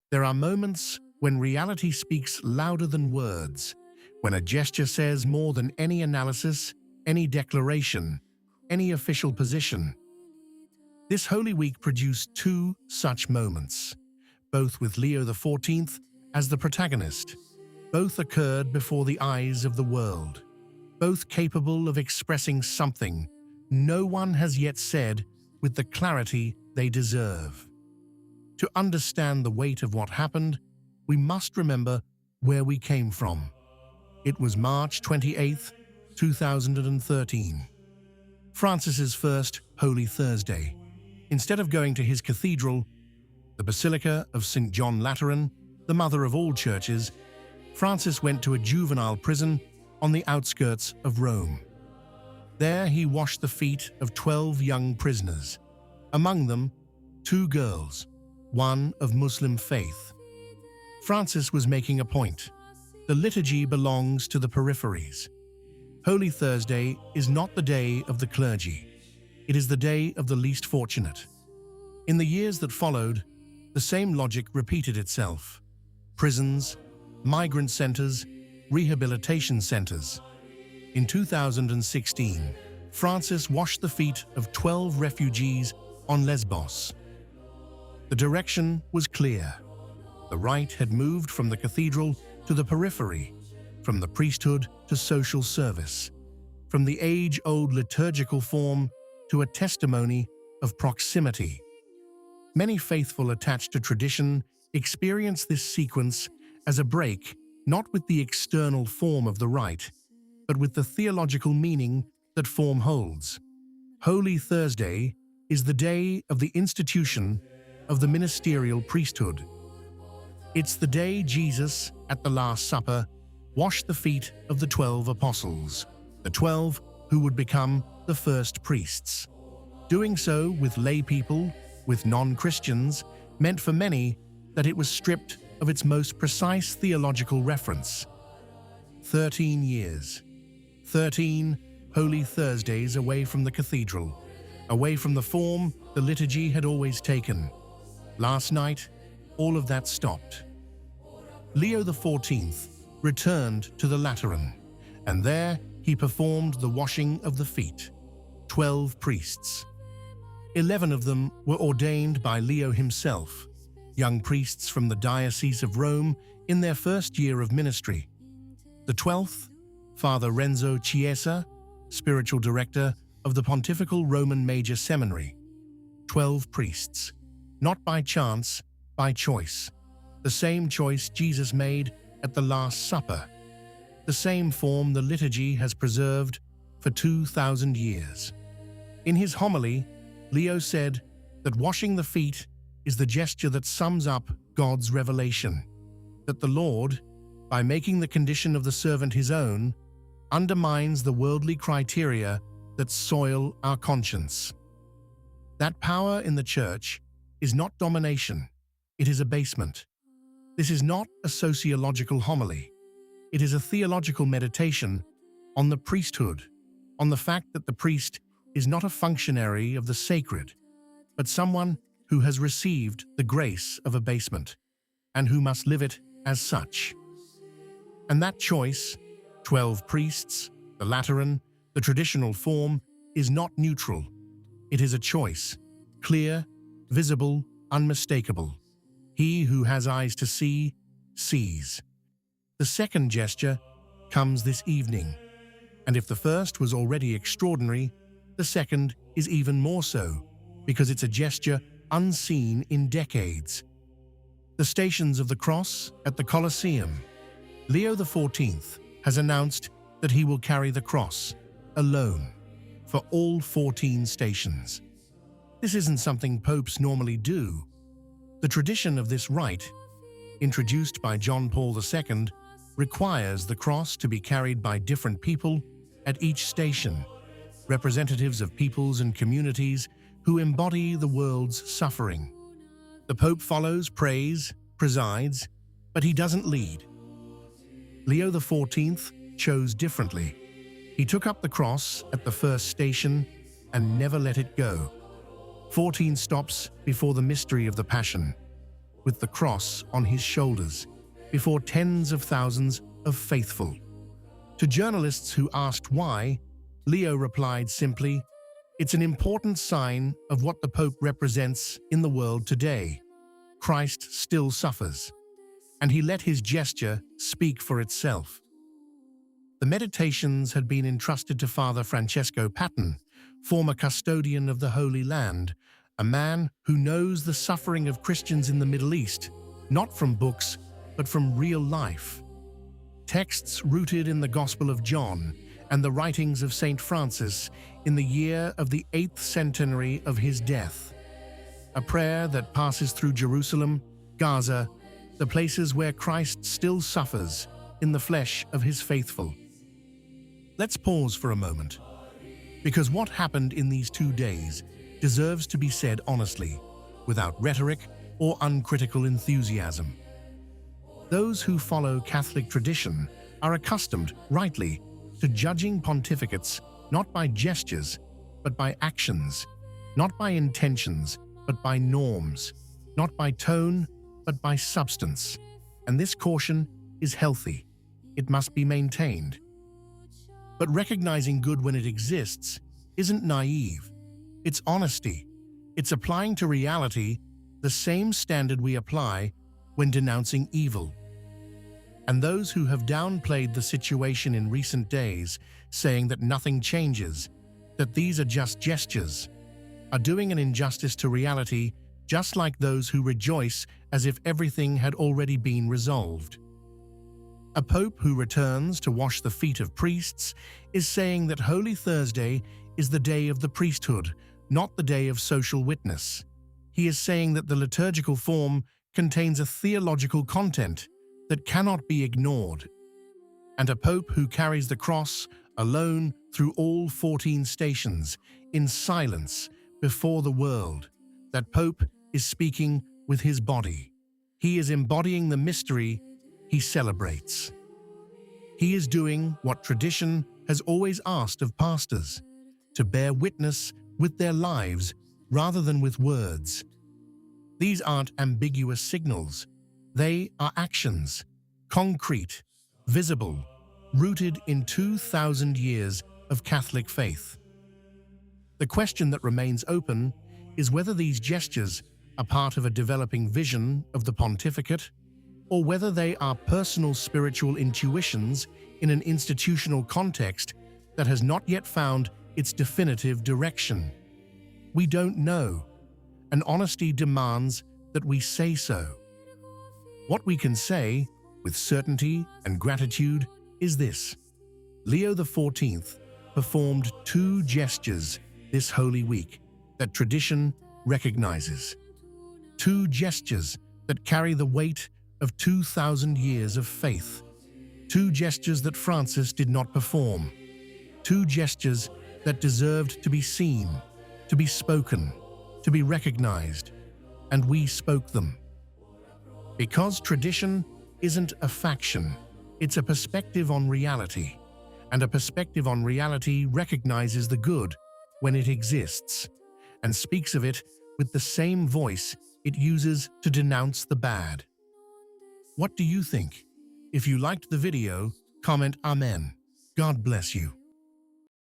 There are moments when reality speaks louder than words, when a gesture says more than any analysis, any declaration, any official position. This Holy Week produced two such moments, both with Leo XIV as the protagonist. Both occurred before the eyes of the world, both capable of expressing something no one has yet said with the clarity they deserve. To understand the weight of what happened, we must remember where we came from. It was March 28, 2013. Francis's first Holy Thursday. Instead of going to his cathedral, the Basilica of St. John Lateran, the mother of all churches, Francis went to a juvenile prison on the outskirts of Rome. There he washed the feet of 12 young prisoners, among them 2 girls, one of Muslim faith. Francis was making a point. The liturgy belongs to the peripheries. Holy Thursday is not the day of the clergy. It is the day of the least fortunate. In the years that followed, the same logic repeated itself. Prisons, migrant centers, rehabilitation centers. In 2016, Francis washed the feet of 12 refugees on Lesbos. The direction was clear. The rite had moved from the cathedral to the periphery, from the priesthood to social service, from the age-old liturgical form to a testimony of proximity. Many faithful attached to tradition experience this sequence as a break, not with the external form of the rite, but with the theological meaning that form holds. Holy Thursday is the day of the institution of the ministerial priesthood. It's the day Jesus, at the Last Supper, washed the feet of the 12 apostles, the 12 who would become the first priests. Doing so with lay people, with non-Christians, meant for many that it was stripped of its most precise theological reference. 13 years. 13 Holy Thursdays away from the cathedral, away from the form the liturgy had always taken. Last night, all of that stopped. Leo XIV returned to the Lateran, and there he performed the washing of the feet. 12 priests. 11 of them were ordained by Leo himself, young priests from the Diocese of Rome in their first year of ministry. The 12th, Father Renzo Chiesa, spiritual director of the Pontifical Roman Major Seminary. 12 priests, not by chance, by choice. The same choice Jesus made at the Last Supper. The same form the liturgy has preserved for 2,000 years. In his homily, Leo said that washing the feet is the gesture that sums up God's revelation, that the Lord, by making the condition of the servant his own, undermines the worldly criteria that soil our conscience. That power in the Church is not domination, it is abasement. This is not a sociological homily. It is a theological meditation on the priesthood, on the fact that the priest is not a functionary of the sacred, but someone who has received the grace of abasement, and who must live it as such. And that choice, 12 priests, the Lateran, the traditional form, is not neutral. It is a choice, clear, visible, unmistakable. He who has eyes to see, sees. The second gesture comes this evening, and if the first was already extraordinary, the second is even more so, because it's a gesture unseen in decades. The Stations of the Cross at the Colosseum. Leo XIV has announced that he will carry the cross, alone, for all 14 stations. This isn't something popes normally do. The tradition of this rite, introduced by John Paul II, requires the cross to be carried by different people at each station, representatives of peoples and communities who embody the world's suffering. The Pope follows, prays, presides, but he doesn't lead. Leo XIV chose differently. He took up the cross at the first station and never let it go. 14 stops before the mystery of the Passion. with the cross on his shoulders, before tens of thousands of faithful. To journalists who asked why, Leo replied simply, "It's an important sign of what the Pope represents in the world today. Christ still suffers." And he let his gesture speak for itself. The meditations had been entrusted to Father Francesco Patton, former custodian of the Holy Land, a man who knows the suffering of Christians in the Middle East, not from books, but from real life. Texts rooted in the Gospel of John and the writings of Saint Francis in the year of the 8th centenary of his death. A prayer that passes through Jerusalem, Gaza, the places where Christ still suffers in the flesh of his faithful. Let's pause for a moment, because what happened in these 2 days deserves to be said honestly, without rhetoric or uncritical enthusiasm. Those who follow Catholic tradition are accustomed, rightly, to judging pontificates not by gestures, but by actions, not by intentions, but by norms, not by tone, but by substance. And this caution is healthy. It must be maintained. But recognizing good when it exists isn't naive. It's honesty. It's applying to reality the same standard we apply when denouncing evil. And those who have downplayed the situation in recent days, saying that nothing changes, that these are just gestures, are doing an injustice to reality, just like those who rejoice as if everything had already been resolved. A pope who returns to wash the feet of priests is saying that Holy Thursday is the day of the priesthood, not the day of social witness. He is saying that the liturgical form contains a theological content that cannot be ignored. And a pope who carries the cross alone through all 14 stations, in silence, before the world. That pope is speaking with his body. He is embodying the mystery he celebrates. He is doing what tradition has always asked of pastors, to bear witness with their lives rather than with words. These aren't ambiguous signals. They are actions, concrete, visible, rooted in 2,000 years of Catholic faith. The question that remains open is whether these gestures are part of a developing vision of the pontificate, or whether they are personal spiritual intuitions in an institutional context that has not yet found its definitive direction. We don't know, and honesty demands that we say so. What we can say, with certainty and gratitude, is this: Leo XIV performed 2 gestures this Holy Week that tradition recognizes. 2 gestures that carry the weight of 2,000 years of faith. 2 gestures that Francis did not perform. 2 gestures that deserved to be seen, to be spoken, to be recognized, and we spoke them. Because tradition isn't a faction, it's a perspective on reality, and a perspective on reality recognizes the good when it exists, and speaks of it with the same voice it uses to denounce the bad. What do you think? If you liked the video, comment Amen. God bless you.